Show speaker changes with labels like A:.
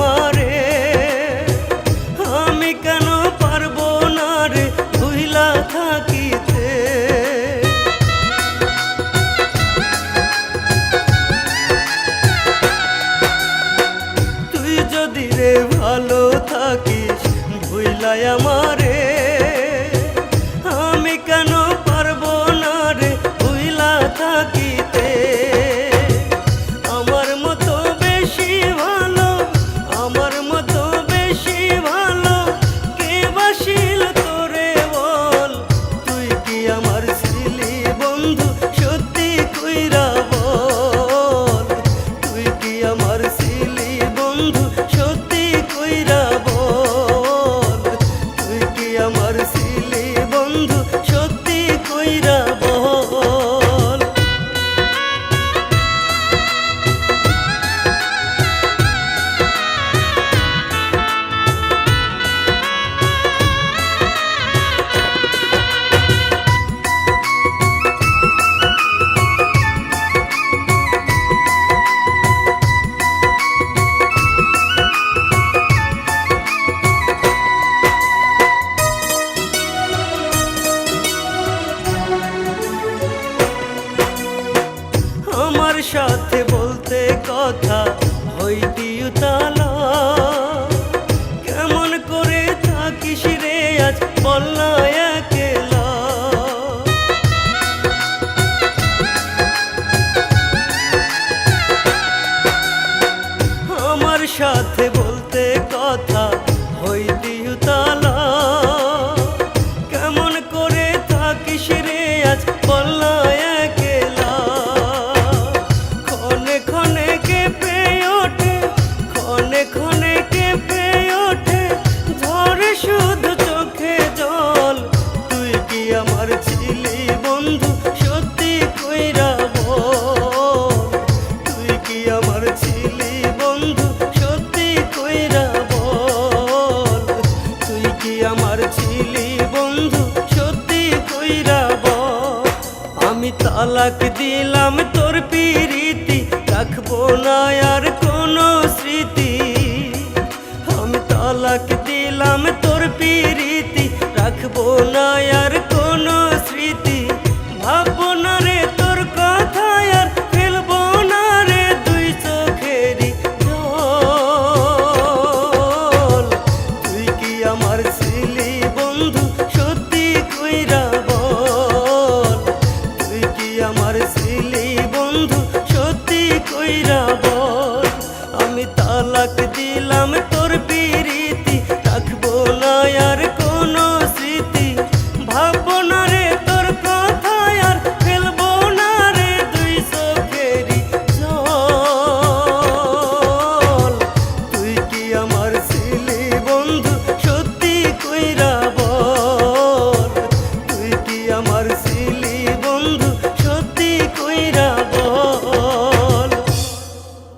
A: আমারে, আমি কেন পারবো না রে ভুইলা থাকিতে। তুই যদি রে ভালো থাকিস ভুইলা আমারে, আমি কেন পারবো না রে ভুইলা থাকিতে। আমার মতো বেশি ভালো, আমার মতো বেশি ভালো কে বাসিল তোরে বল। তুই কি আমার ছিলি বন্ধু সত্যি কইরা বল। তুই কি আমার ছিলি বন্ধু সত্যি কইরা বল। তুই কি আমার ছিলি বন্ধু সত্যি কইরা বল। আমার সাথে বলতে কথা হইতি উতালা, কেমন করে থাকিস রে আজ বলনা একেলা। আমার সাথে বলতে কথা হইতি উতালা, কেমন করে থাকিস রে আজ বলনা একেলা। ক্ষণে ক্ষণে কেঁপে ওঠে, ক্ষণে ক্ষণে কেঁপে ওঠে, ঝরে শুধু চোখে জল। তুই কি আমার ছিলি বন্ধু সত্যি কইরা বল। তুই কি আমার ছিলি বন্ধু সত্যি কইরা বল। তুই কি আমার ছিলি বন্ধু সত্যি কইরা বল। আমি তালাক দিলাম তোর পিরিতি, রাখবো না আর কোনো স্মৃতি। আমি তালাক দিলাম তোর পিরিতি, রাখবো না আর কোনো স্মৃতি। ভাববো না রে তোর কথা আর ফেলবো না রে দুই চোখেরই জল। তুই কি আমার ছিলি বন্ধু সত্যি কইরা বল। তুই কি আমার ছিলি বন্ধু সত্যি কইরা বল।